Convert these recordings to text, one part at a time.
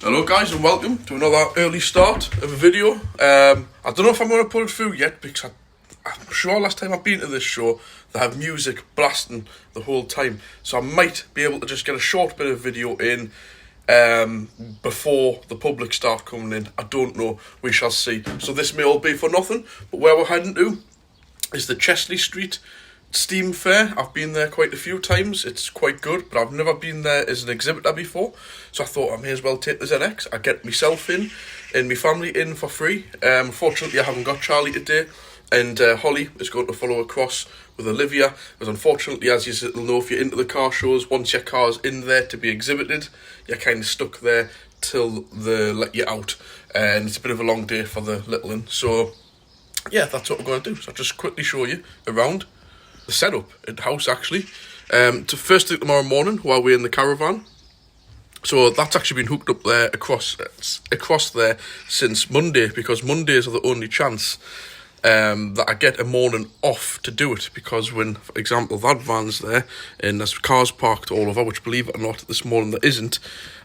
Hello guys and welcome to another early start of a video. I don't know if I'm going to put it through yet because I'm sure last time I've been to this show they have music blasting the whole time, so I might be able to just get a short bit of video in before the public start coming in. I don't know, we shall see. So this may all be for nothing, but where we're heading to is the Chesley Street Steam Fair. I've been there quite a few times. It's quite good, but I've never been there as an exhibitor before, so I thought I may as well take the ZX. I get myself in and my family in for free. Unfortunately I haven't got Charlie today, and Holly is going to follow across with Olivia, because unfortunately, as you will know if you're into the car shows, once your car's in there to be exhibited, you're kind of stuck there till they let you out, and it's a bit of a long day for the little one. So yeah, that's what we're going to do. So I'll just quickly show you around the setup at the house actually. To first thing tomorrow morning while we're in the caravan. So that's actually been hooked up there across there since Monday, because Mondays are the only chance that I get a morning off to do it, because when, for example, that van's there and there's cars parked all over, which believe it or not this morning there isn't,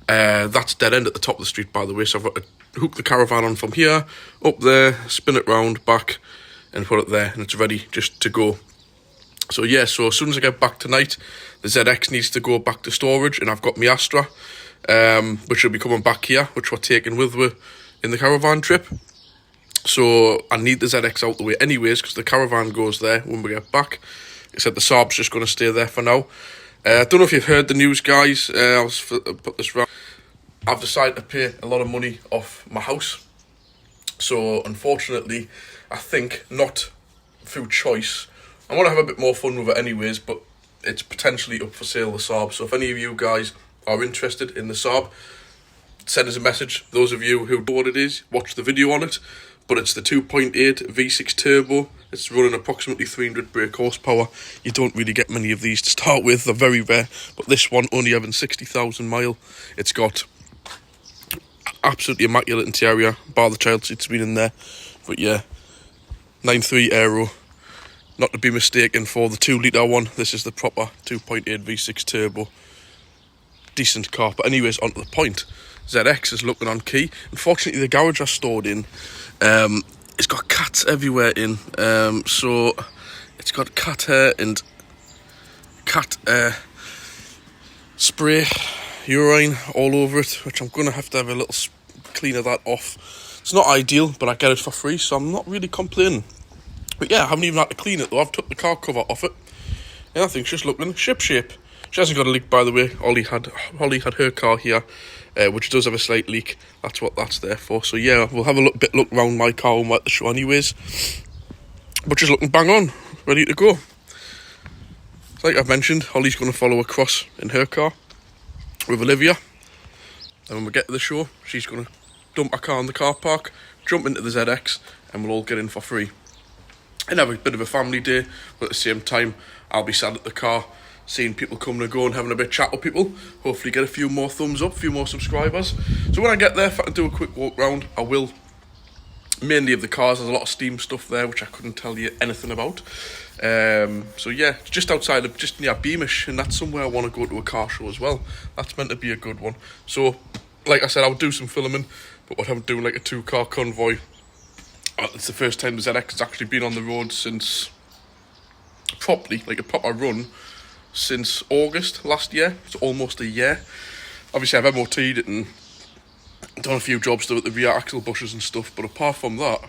that's dead end at the top of the street by the way, so I've got to hook the caravan on from here up there, spin it round back and put it there, and it's ready just to go. So yeah, so as soon as I get back tonight, the ZX needs to go back to storage, and I've got my Astra, which will be coming back here, which we're taking with us in the caravan trip. So I need the ZX out the way anyways, because the caravan goes there when we get back. Like I said, the Saab's just going to stay there for now. I don't know if you've heard the news, guys. I'll put this round. I've decided to pay a lot of money off my house. So unfortunately, I think not through choice. I want to have a bit more fun with it anyways, but it's potentially up for sale, the Saab. So if any of you guys are interested in the Saab, send us a message. Those of you who know what it is, watch the video on it. But it's the 2.8 V6 turbo. It's running approximately 300 brake horsepower. You don't really get many of these to start with. They're very rare. But this one, only having 60,000 mile. It's got absolutely immaculate interior, bar the child seats been in there. But yeah, 9.3 aero. Not to be mistaken for the 2 litre one. This is the proper 2.8 V6 turbo. Decent car. But anyways, on to the point. ZX is looking on key. Unfortunately, the garage I stored in, it's got cats everywhere in. So it's got cat hair and cat spray, urine all over it, which I'm going to have a little clean of that off. It's not ideal, but I get it for free, so I'm not really complaining. But yeah, I haven't even had to clean it though. I've took the car cover off it, and I think she's looking ship-shape. She hasn't got a leak, by the way. Holly had her car here, which does have a slight leak. That's what that's there for. So yeah, we'll have a look around my car and at the show anyways. But she's looking bang on, ready to go. Like I've mentioned, Holly's going to follow across in her car with Olivia. And when we get to the show, she's going to dump our car in the car park, jump into the ZX, and we'll all get in for free. And have a bit of a family day, but at the same time, I'll be sat at the car, seeing people coming and going, having a bit of chat with people, hopefully get a few more thumbs up, a few more subscribers. So when I get there, if I can do a quick walk round, I will. Mainly of the cars, there's a lot of Steam stuff there, which I couldn't tell you anything about. So yeah, it's just outside of, just near Beamish, and that's somewhere I want to go to a car show as well. That's meant to be a good one. So, like I said, I'll do some filming, but what I'm doing, like a 2-car convoy. It's the first time the ZX has actually been on the road since, properly, like a proper run, since August last year. It's almost a year. Obviously I've MOT'd it and done a few jobs to it, the rear axle bushes and stuff, but apart from that,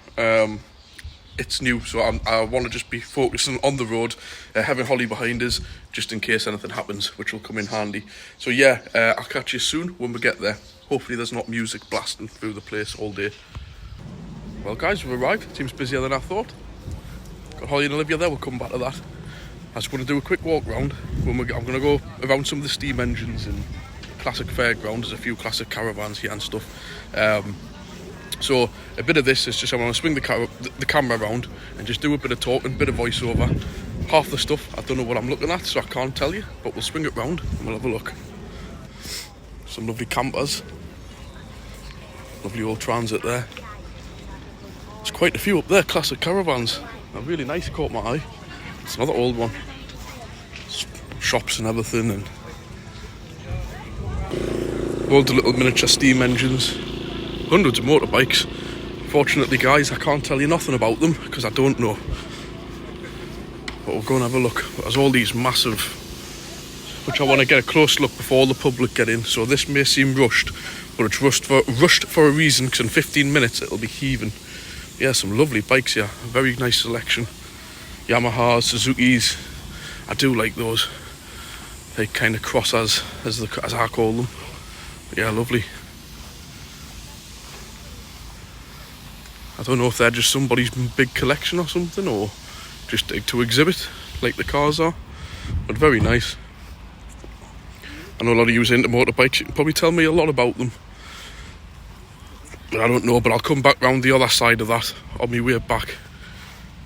it's new, so I want to just be focusing on the road, having Holly behind us, just in case anything happens, which will come in handy. So yeah, I'll catch you soon when we get there. Hopefully there's not music blasting through the place all day. Well guys, we've arrived. Seems busier than I thought. Got Holly and Olivia there, we'll come back to that. I just want to do a quick walk round. I'm going to go around some of the steam engines and classic fairgrounds. There's a few classic caravans here and stuff. So a bit of this is just I want to swing the camera around and just do a bit of talking, a bit of voiceover. Half the stuff I don't know what I'm looking at, so I can't tell you, but we'll swing it round and we'll have a look. Some lovely campers. Lovely old transit there. There's quite a few up there, classic caravans. They're really nice, caught my eye. It's another old one. Shops and everything, and All the little miniature steam engines. Hundreds of motorbikes. Fortunately, guys, I can't tell you nothing about them because I don't know. But we'll go and have a look. There's all these massive, which I want to get a close look before the public get in. So this may seem rushed, but it's rushed for a reason, because in 15 minutes it'll be heaving. Yeah, some lovely bikes here. A very nice selection. Yamahas, Suzuki's. I do like those. They kind of cross as I call them. But yeah, lovely. I don't know if they're just somebody's big collection or something, or just to exhibit, like the cars are. But very nice. I know a lot of you into motorbikes. You can probably tell me a lot about them. But I don't know, but I'll come back round the other side of that on my way back.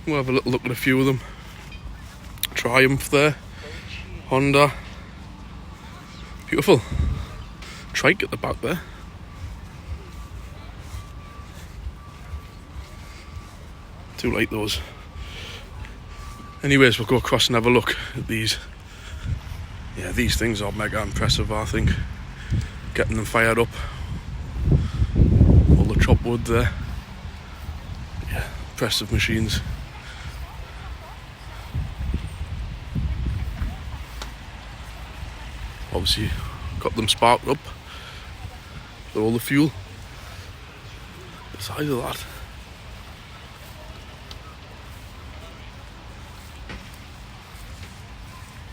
We'll have a little look at a few of them. Triumph there. Honda. Beautiful. Trike at the back there. Do like those. Anyways, we'll go across and have a look at these. Yeah, these things are mega impressive, I think. Getting them fired up. All the chopped wood there. Yeah, impressive machines. Obviously, got them sparked up. With all the fuel. The size of that.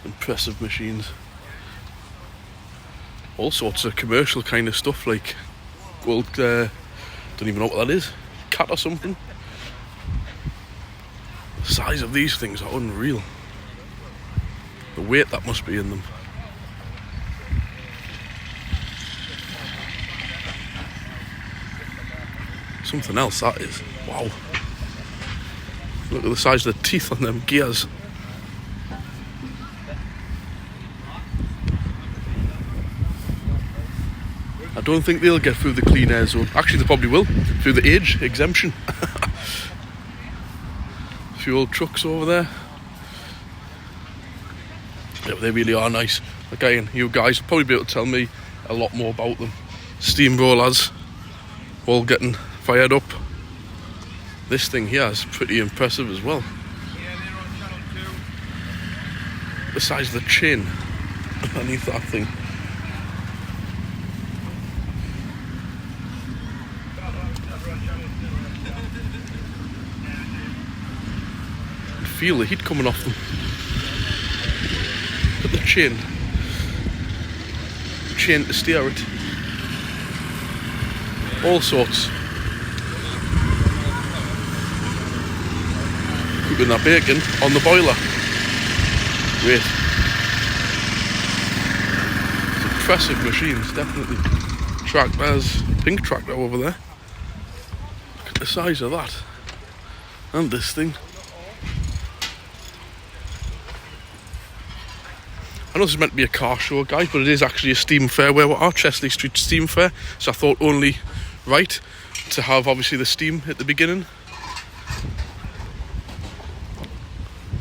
Impressive machines. All sorts of commercial kind of stuff, like gold, don't even know what that is, cat or something. The size of these things are unreal. The weight that must be in them. Something else that is. Wow. Look at the size of the teeth on them gears. I don't think they'll get through the clean air zone. Actually, they probably will, through the age exemption. A few old trucks over there. Yeah, they really are nice. Again, you guys will probably be able to tell me a lot more about them. Steamrollers, all getting fired up. This thing here is pretty impressive as well. The size of the chain underneath that thing. Feel the heat coming off them. Look at the chain to steer it. All sorts. Cooking that bacon on the boiler. Great. It's impressive machines, definitely. Tractors, pink tractor over there. Look at the size of that. And this thing. I know this is meant to be a car show, guys, but it is actually a steam fair where we are, Chesley Street Steam Fair. So I thought only right to have obviously the steam at the beginning.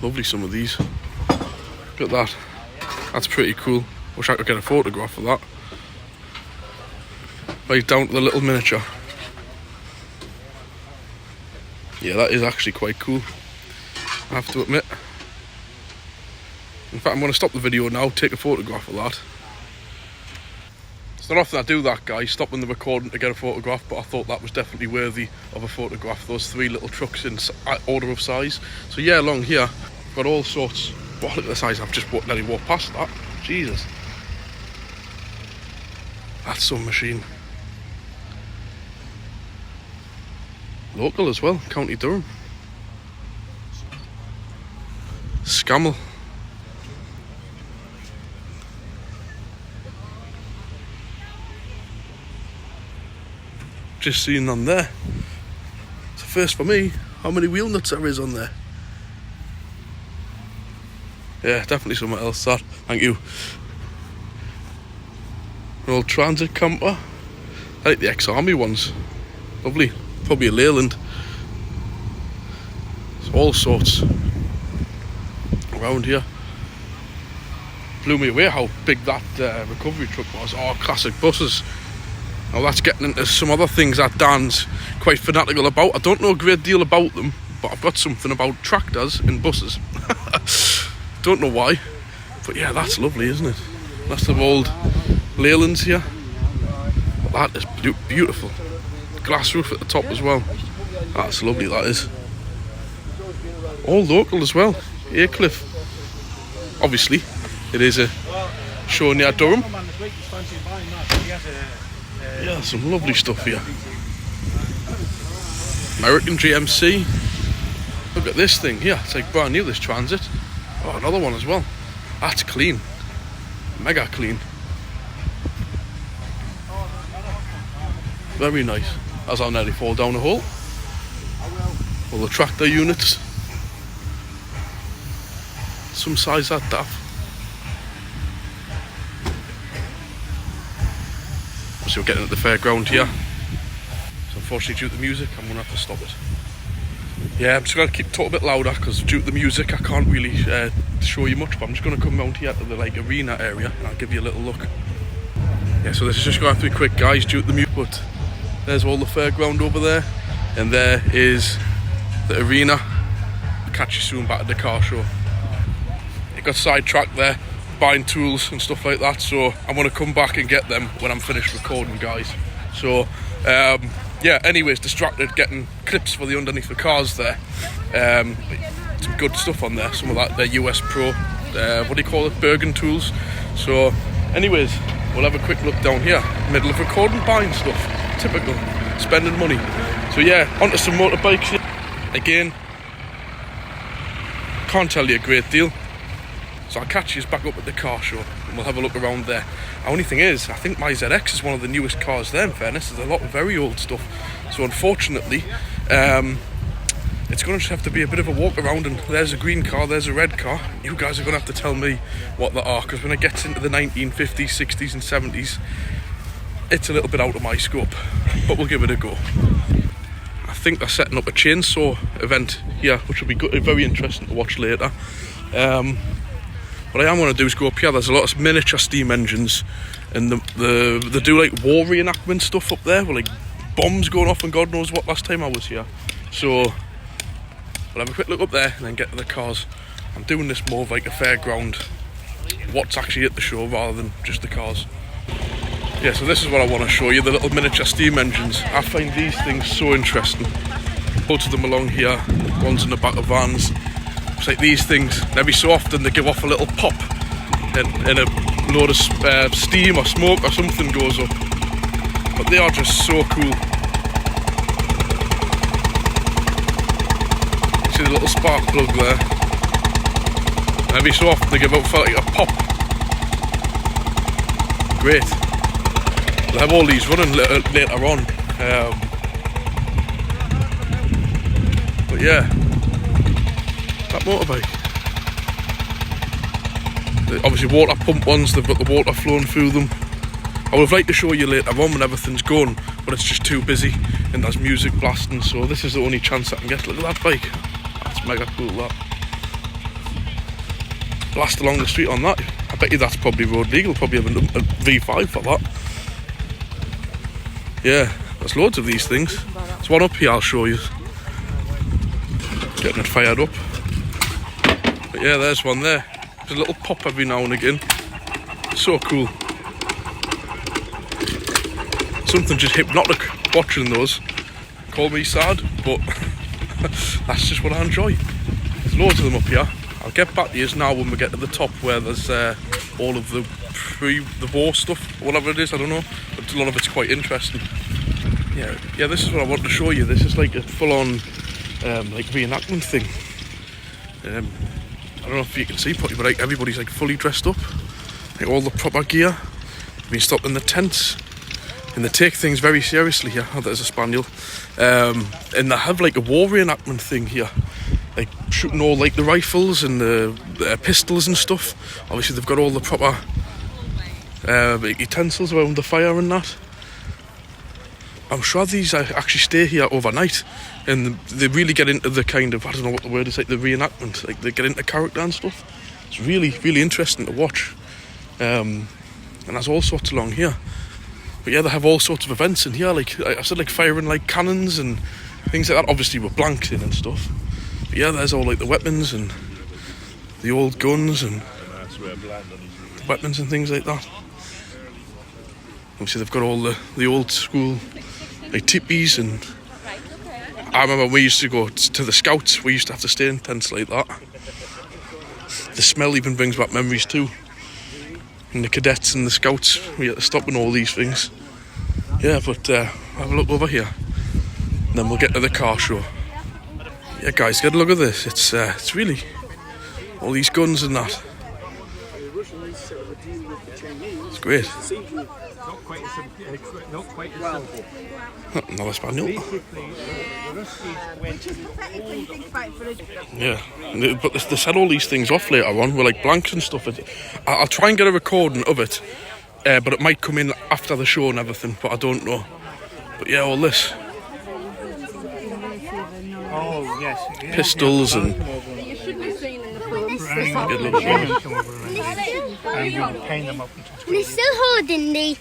Lovely, some of these. Look at that. That's pretty cool. Wish I could get a photograph of that. Right down to the little miniature. Yeah, that is actually quite cool, I have to admit. In fact, I'm going to stop the video now, take a photograph of that. It's not often I do that, guys, stopping the recording to get a photograph, but I thought that was definitely worthy of a photograph. Those three little trucks in order of size. So yeah, along here, got all sorts. Wow, look at the size. I've just nearly walked past that. Jesus. That's some machine. Local as well, County Durham. Scammell. Just seen them there. It's a first for me. How many wheel nuts there is on there? Yeah, definitely something else that. Thank you. An old transit camper. I like the ex-army ones. Lovely. Probably a Leyland. There's all sorts around here. blew me away how big that recovery truck was. Oh, classic buses. Now that's getting into some other things that Dan's quite fanatical about. I don't know a great deal about them, but I've got something about tractors and buses. Don't know why, but yeah, that's lovely, isn't it? That's the old Leylands here. But that is beautiful. Glass roof at the top as well. That's lovely, that is. All local as well. Aycliffe. Obviously, it is a show near Durham. Yeah, some lovely stuff here. American GMC. Look at this thing here. It's like brand new, this Transit. Oh, another one as well. That's clean. Mega clean. Very nice. As I nearly fall down a hole. All the tractor units. Some size that daft. So we're getting at the fairground here. So unfortunately, due to the music, I'm going to have to stop it. Yeah, I'm just going to keep talking a bit louder because due to the music, I can't really show you much. But I'm just going to come round here to the like arena area and I'll give you a little look. Yeah, so this is just going to have to be quick, guys, due to the music. But there's all the fairground over there, and there is the arena. I'll catch you soon back at the car show. It got sidetracked there, buying tools and stuff like that, so I'm going to come back and get them when I'm finished recording, guys. So yeah, anyways, distracted getting clips for the underneath the cars there. Some good stuff on there, some of that, their US Pro, what do you call it, Bergen tools. So anyways, we'll have a quick look down here, middle of recording, buying stuff, typical, spending money. So yeah, onto some motorbikes here. Again, can't tell you a great deal. So I'll catch you back up at the car show and we'll have a look around there. The only thing is, I think my ZX is one of the newest cars there, in fairness. There's a lot of very old stuff. So unfortunately, it's going to just have to be a bit of a walk around, and there's a green car, there's a red car. You guys are going to have to tell me what they are, because when it gets into the 1950s, 60s and 70s, it's a little bit out of my scope, but we'll give it a go. I think they're setting up a chainsaw event here, which will be good, very interesting to watch later. What I am going to do is go up here. There's a lot of miniature steam engines, and they do like war reenactment stuff up there, with like bombs going off and God knows what last time I was here. So we'll have a quick look up there and then get to the cars. I'm doing this more of like a fairground, what's actually at the show rather than just the cars. Yeah, so this is what I want to show you, the little miniature steam engines. I find these things so interesting. Loads of them along here, ones in the back of vans. It's like these things, every so often they give off a little pop and a load of steam or smoke or something goes up. But they are just so cool. See the little spark plug there. And every so often they give off like a pop. Great. We'll have all these running later on. But yeah. That motorbike. Obviously water pump ones, they've got the water flowing through them. I would have liked to show you later on when everything's going, but it's just too busy and there's music blasting, so this is the only chance I can get. Look at that bike. That's mega cool, that. Blast along the street on that. I bet you that's probably road legal, probably have a V5 for that. Yeah, there's loads of these things. There's one up here I'll show you. Getting it fired up. But yeah, there's one there. There's a little pop every now and again. So cool. Something just hypnotic watching those. Call me sad, but that's just what I enjoy. There's loads of them up here. I'll get back to you now when we get to the top where there's all of the war stuff, whatever it is, I don't know. But a lot of it's quite interesting. Yeah, this is what I want to show you. This is like a full-on like reenactment thing. I don't know if you can see properly, but like everybody's like fully dressed up, like all the proper gear. Been stopped in the tents, and they take things very seriously here. Oh, there's a spaniel, and they have like a war reenactment thing here, like shooting all like the rifles and the pistols and stuff. Obviously, they've got all the proper utensils around the fire and that. I'm sure these actually stay here overnight, and they really get into the kind of, I don't know what the word is, like the reenactment, like they get into character and stuff. It's really, really interesting to watch. And there's all sorts along here. But yeah, they have all sorts of events in here, like I said, like firing like cannons and things like that, obviously with blanks in and stuff. But yeah, there's all like the weapons and the old guns and weapons and things like that. Obviously they've got all the old school like teepees, and I remember we used to go to the scouts, we used to have to stay in tents like that. The smell even brings back memories too. And the cadets and the scouts, we had to stop in all these things. Yeah, but have a look over here, and then we'll get to the car show. Yeah guys, get a look at this, it's really all these guns and that. It's great. Another spaniel. Yeah, but they set all these things off later on with like blanks and stuff. I'll try and get a recording of it, but it might come in after the show and everything, but I don't know. But yeah, all this. Oh, yes. Pistols and... You should be seen in the films. They're still holding the...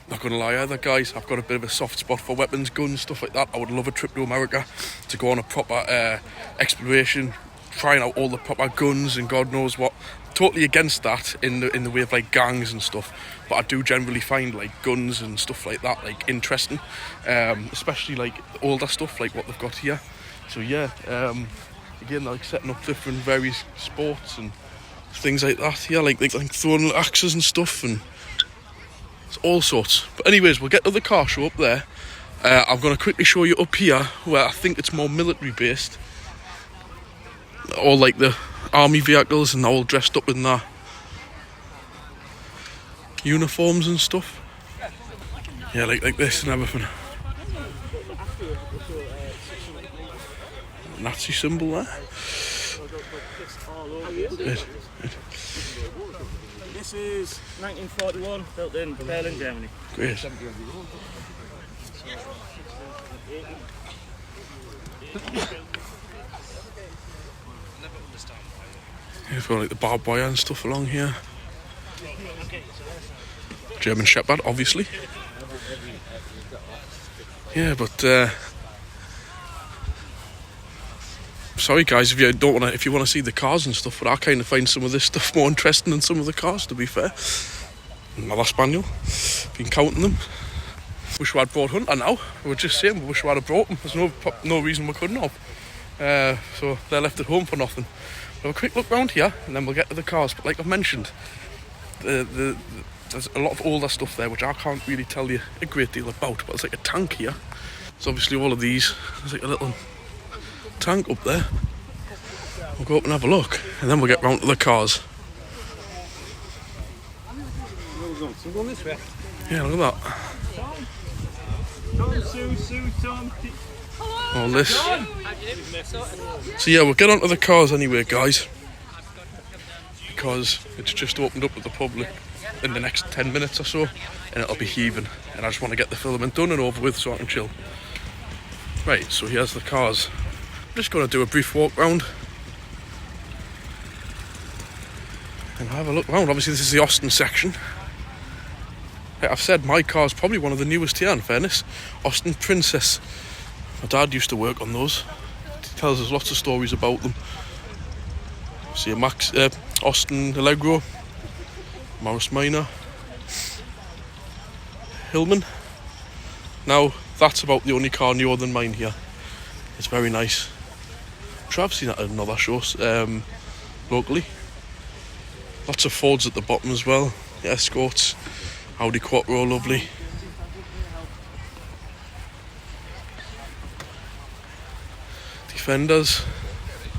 Not gonna lie either guys, I've got a bit of a soft spot for weapons, guns, stuff like that. I would love a trip to America to go on a proper exploration, trying out all the proper guns and God knows what. Totally against that in the way of like gangs and stuff, but I do generally find like guns and stuff like that like interesting, especially like older stuff like what they've got here. So yeah, again like setting up different various sports and things like that. Yeah, like throwing axes and stuff, and it's all sorts. But anyways, we'll get to the car show up there. I'm going to quickly show you up here where I think it's more military based, all like the army vehicles and all dressed up in their uniforms and stuff. Yeah, like this and everything. Nazi symbol there. Good. This is 1941, built in Berlin, Germany. Great. You've got like the barbed wire and stuff along here. German Shepherd, obviously. Yeah, but sorry guys if you want to see the cars and stuff, but I kind of find some of this stuff more interesting than some of the cars, to be fair. Another spaniel. Been counting them. Wish we had brought Hunter now. We were just saying, we wish we had brought him. There's no reason we couldn't have. So they're left at home for nothing. We'll have a quick look round here and then we'll get to the cars. But like I've mentioned, there's a lot of older stuff there which I can't really tell you a great deal about. But it's like a tank here. It's obviously all of these. There's like a little tank up there. We'll go up and have a look and then we'll get round to the cars. Yeah, look at that. All this. So yeah, we'll get onto the cars anyway, guys, because it's just opened up to the public in the next 10 minutes or so, and it'll be heaving, and I just want to get the filming done and over with so I can chill. Right, so here's the cars. I'm just going to do a brief walk round and have a look round. Obviously this is the Austin section. Like I've said, my car's probably one of the newest here, in fairness. Austin Princess. My dad used to work on those. He tells us lots of stories about them. See a Austin Allegro, Morris Minor, Hillman. Now that's about the only car newer than mine here. It's very nice. I'm sure I've seen that at another show locally. Lots of Fords at the bottom as well. The Escorts, Audi Quattro, lovely. Defenders,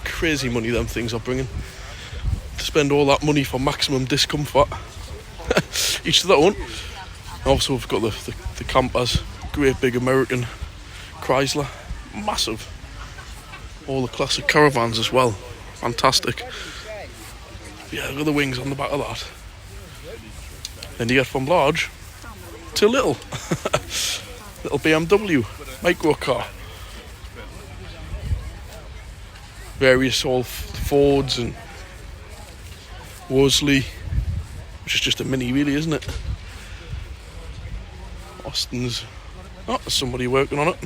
crazy money them things are bringing. To spend all that money for maximum discomfort. Each to their own. Also we've got the campers, great big American Chrysler, massive. All the classic caravans as well, fantastic. Yeah, look at the wings on the back of that. Then you get from large to little. Little BMW micro car. various all Fords and Worsley, which is just a mini really, isn't it? Austin's. Oh, there's somebody working on it.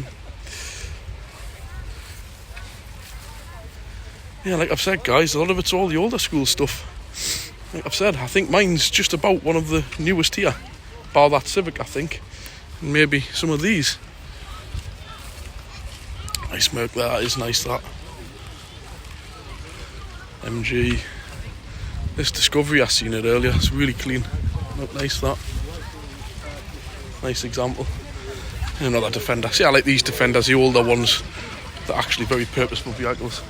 Yeah, like I've said, guys, a lot of it's all the older school stuff. Like I've said, I think mine's just about one of the newest here, bar that Civic, I think, and maybe some of these. Nice Merc there, that is nice, that. MG. This Discovery, I seen it earlier, it's really clean. Look nice, that. Nice example. And another Defender. See, I like these Defenders, the older ones. They're actually very purposeful vehicles.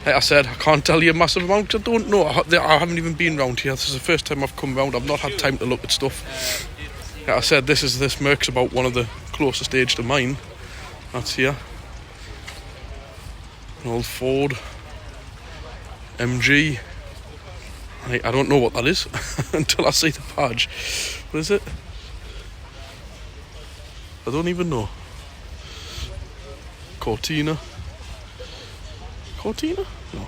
Like I said, I can't tell you a massive amount because I don't know. I haven't even been round here. This is the first time I've come round. I've not had time to look at stuff. Like I said, this Merc's about one of the closest age to mine. That's here. An old Ford. MG. I don't know what that is until I see the badge. What is it? I don't even know. Cortina. Cortina? No.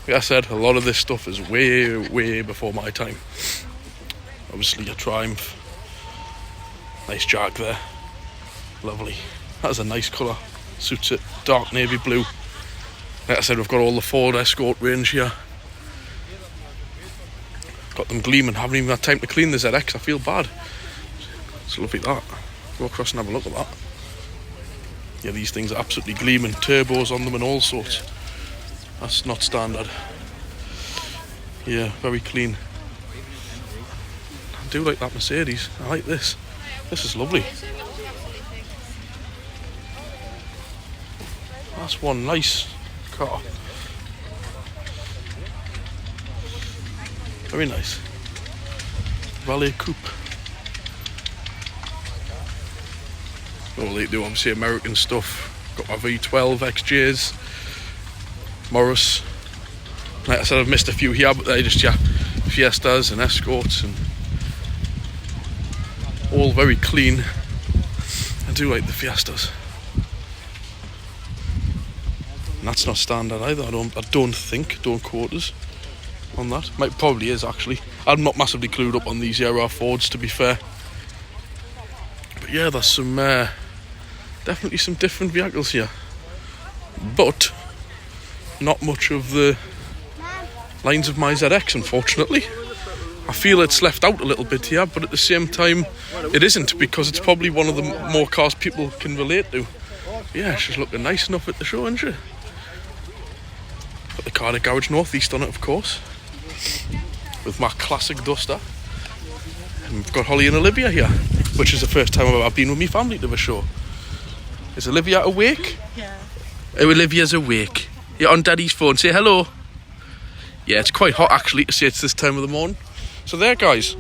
Like I said, a lot of this stuff is way, way before my time. Obviously a Triumph. Nice Jag there. Lovely. That is a nice colour. Suits it. Dark navy blue. Like I said, we've got all the Ford Escort range here. Got them gleaming. Haven't even had time to clean the ZX. I feel bad. It's lovely, that. Go across and have a look at that. Yeah, these things are absolutely gleaming. Turbos on them and all sorts. That's not standard. Yeah, very clean. I do like that Mercedes. I like this. This is lovely. That's one nice car. Very nice. Valet Coupe. All they do, obviously, American stuff. Got my V12 XJs, Morris. Like I said, I've missed a few here, but they're just Fiestas and Escorts, and all very clean. I do like the Fiestas. And that's not standard either. I don't think. Don't quote us on that. Probably is actually. I'm not massively clued up on these era Fords, to be fair. But yeah, there's some definitely some different vehicles here, but not much of the lines of my ZX, unfortunately. I feel it's left out a little bit here, but at the same time it isn't, because it's probably one of the more cars people can relate to. Yeah, she's looking nice enough at the show, isn't she? Got the car at Garage Northeast on it, of course, with my classic Duster. And we've got Holly and Olivia here, which is the first time I've ever been with my family to the show. Is Olivia awake? Yeah. Oh, Olivia's awake. You're on Daddy's phone. Say hello. Yeah, it's quite hot actually to say it's this time of the morning. So there, guys.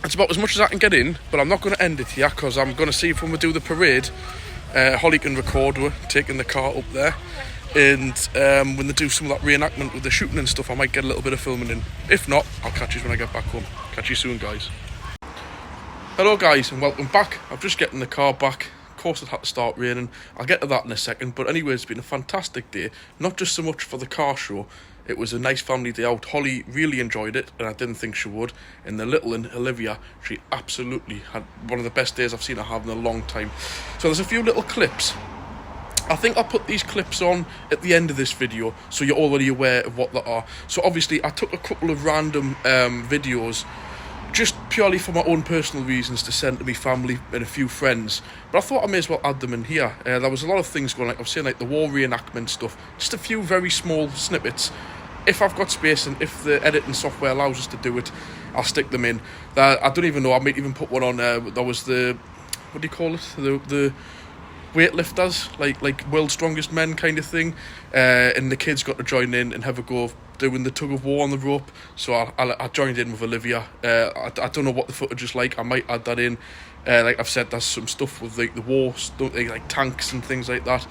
It's about as much as I can get in, but I'm not going to end it here because I'm going to see if when we do the parade, Holly can record her taking the car up there. And when they do some of that reenactment with the shooting and stuff, I might get a little bit of filming in. If not, I'll catch you when I get back home. Catch you soon, guys. Hello, guys, and welcome back. I'm just getting the car back. Of course, it had to start raining. I'll get to that in a second. But anyway, it's been a fantastic day. Not just so much for the car show. It was a nice family day out. Holly really enjoyed it, and I didn't think she would. And the little one, Olivia, she absolutely had one of the best days I've seen her have in a long time. So there's a few little clips. I think I'll put these clips on at the end of this video, so you're already aware of what they are. So obviously, I took a couple of random videos, just purely for my own personal reasons, to send to my family and a few friends. But I thought I may as well add them in here. There was a lot of things going, like I was saying, like the war reenactment stuff. Just a few very small snippets. If I've got space and if the editing software allows us to do it, I'll stick them in. I don't even know, I might even put one on, there was the, what do you call it? The weightlifters, like World's Strongest Men kind of thing. And the kids got to join in and have a go of doing the tug of war on the rope. So I joined in with Olivia. I don't know what the footage is like. I might add that in. Like I've said, there's some stuff with like the war stuff, like tanks and things like that.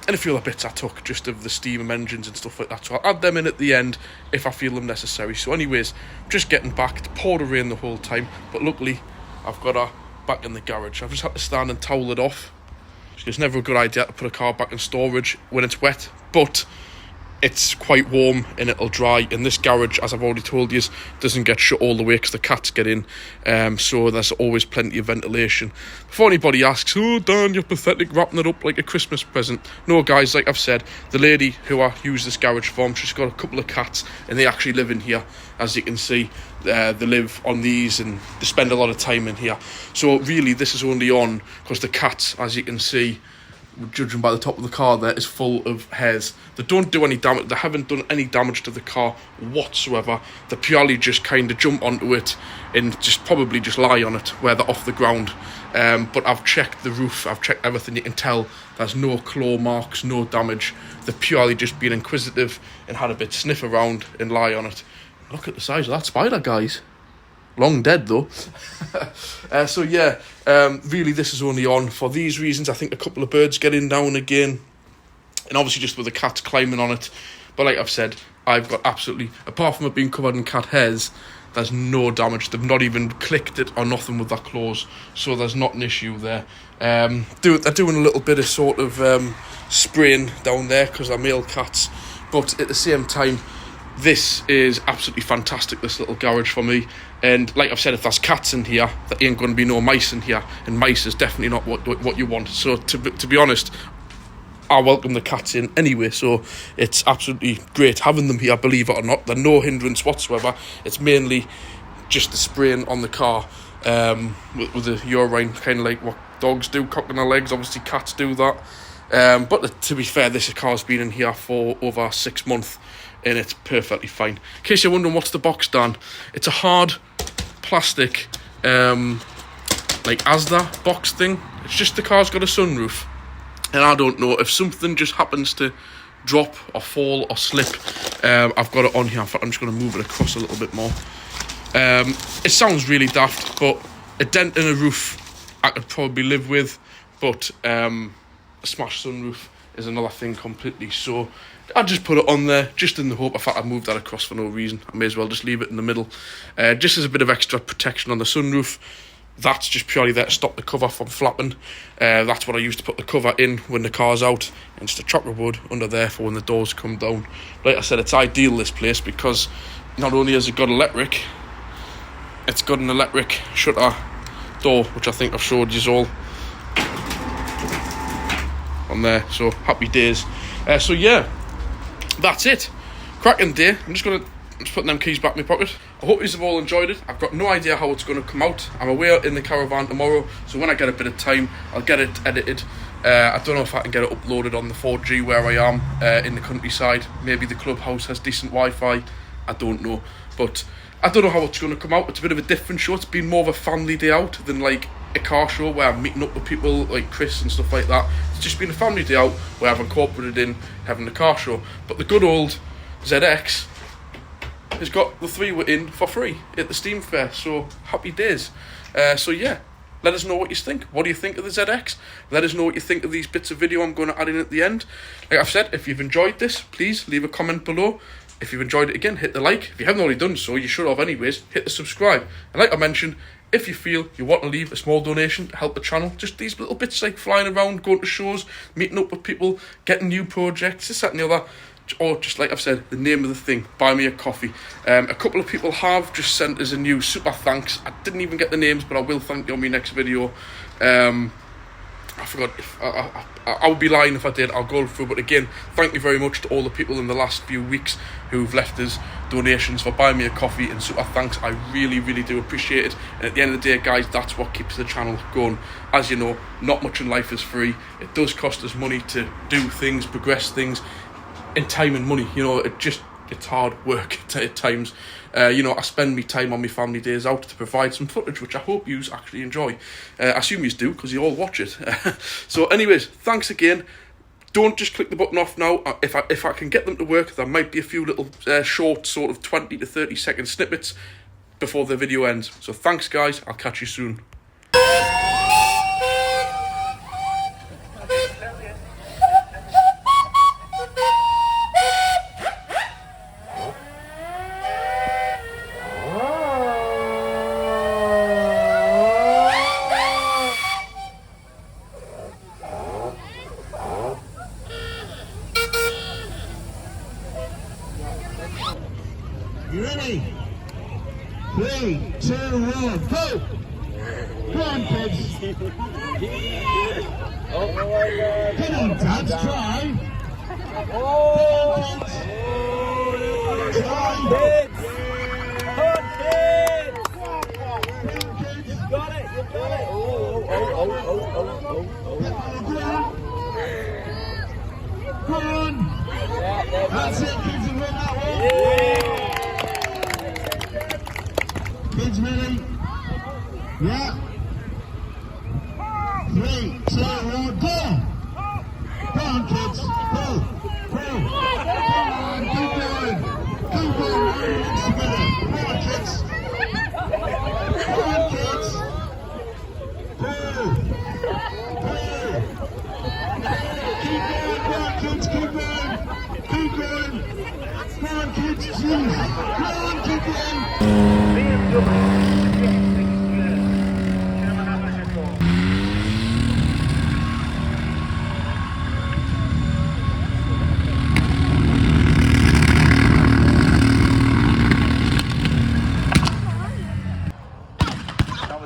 And a few other bits I took just of the steam engines and stuff like that. So I'll add them in at the end if I feel them necessary. So anyways, just getting back. It poured rain the whole time, but luckily I've got her back in the garage. I've just had to stand and towel it off. It's never a good idea to put a car back in storage when it's wet, but it's quite warm and it'll dry. And this garage, as I've already told you, doesn't get shut all the way because the cats get in, so there's always plenty of ventilation. Before anybody asks, oh Dan, you're pathetic wrapping it up like a Christmas present. No guys, like I've said, the lady who I use this garage for, she's got a couple of cats and they actually live in here. As you can see, they live on these and they spend a lot of time in here. So really this is only on because the cats, as you can see, judging by the top of the car there, is full of hairs. They don't do any damage. They haven't done any damage to the car whatsoever. They purely just kind of jump onto it and just probably just lie on it where they're off the ground. But I've checked the roof, I've checked everything. You can tell there's no claw marks, no damage. They've purely just been inquisitive and had a bit sniff around and lie on it. Look at the size of that spider, guys. Long dead though. So yeah, really this is only on for these reasons. I think a couple of birds getting down again, and obviously just with the cats climbing on it. But like I've said, I've got absolutely, apart from it being covered in cat hairs, there's no damage. They've not even clicked it or nothing with their claws, so there's not an issue there. They're doing a little bit of sort of spraying down there because they're male cats, but at the same time, this is absolutely fantastic, this little garage for me. And like I've said, if there's cats in here, there ain't going to be no mice in here, and mice is definitely not what you want. So to be honest, I welcome the cats in anyway, so it's absolutely great having them here, believe it or not. They're no hindrance whatsoever. It's mainly just the spraying on the car with the urine, kind of like what dogs do, cocking their legs. Obviously cats do that. But to be fair, this car's been in here for over 6 months and it's perfectly fine. In case you're wondering what's the box, Dan, it's a hard plastic like Asda box thing. It's just the car's got a sunroof, and I don't know if something just happens to drop or fall or slip, I've got it on here. In fact, I'm just going to move it across a little bit more. It sounds really daft, but a dent in a roof I could probably live with, but a smashed sunroof is another thing completely. So I just put it on there just in the hope. In fact, I moved that across for no reason. I may as well just leave it in the middle, just as a bit of extra protection on the sunroof. That's just purely there to stop the cover from flapping. That's what I used to put the cover in when the car's out, and just a chocolate wood under there for when the doors come down. Like I said, it's ideal, this place, because not only has it got electric, it's got an electric shutter door, which I think I've showed you all on there. So happy days. So yeah, that's it. Cracking day. I'm just putting them keys back in my pocket. I hope you've all enjoyed it. I've got no idea how it's going to come out. I'm away in the caravan tomorrow, so when I get a bit of time, I'll get it edited. I don't know if I can get it uploaded on the 4G where I am in the countryside. Maybe the clubhouse has decent Wi-Fi. I don't know. But I don't know how it's going to come out. It's a bit of a different show. It's been more of a family day out than like a car show where I'm meeting up with people like Chris and stuff like that. It's just been a family day out where I've incorporated in having a car show. But the good old ZX has got the 3 we're in for free at the Steam Fair, so happy days. So yeah, let us know what you think. What do you think of the ZX? Let us know what you think of these bits of video I'm going to add in at the end. Like I've said, if you've enjoyed this, please leave a comment below. If you've enjoyed it, again, hit the like. If you haven't already done so, you should have anyways. Hit the subscribe. And like I mentioned, if you feel you want to leave a small donation to help the channel, just these little bits like flying around, going to shows, meeting up with people, getting new projects, this, that and the other, or just like I've said, the name of the thing, buy me a coffee. A couple of people have just sent us a new super thanks. I didn't even get the names, but I will thank you on my next video. I forgot. I would be lying if I did. I'll go through, but again, thank you very much to all the people in the last few weeks who've left us donations for buying me a coffee and super thanks. I really, really do appreciate it. And at the end of the day, guys, that's what keeps the channel going. As you know, not much in life is free. It does cost us money to do things, progress things, and time and money. You know, it's hard work at times. You know, I spend my time on my family days out to provide some footage, which I hope you actually enjoy. I assume you do, because you all watch it. So anyways, thanks again. Don't just click the button off now. If I can get them to work, there might be a few little short sort of 20 to 30 second snippets before the video ends. So thanks guys, I'll catch you soon. Ready? 3, 2, 1, go! Go on, kids. Come on, dads, try. Oh! Try. You've got it, you've got it. Go on. That's it, kids, you win that one. Kids ready? Yeah. 3, 2, 1, go! Go on, kids. Go. Go. Come on, keep going. Keep going. Next together. Come on, kids. Come on, kids. Go. Go. Keep going. Come on, kids. Keep going. Keep going. Come on, kids. Jeez. Come on, keep going.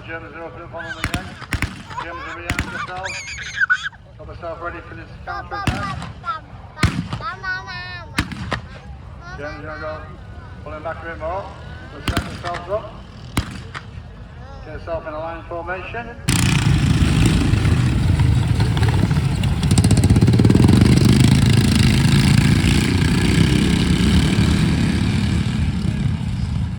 Germans are open up on them again. Germans are behind yourself. Got myself ready for this counter attack. Germans are going to go pulling back a bit more. Let's set themselves up. Get yourself in a line formation.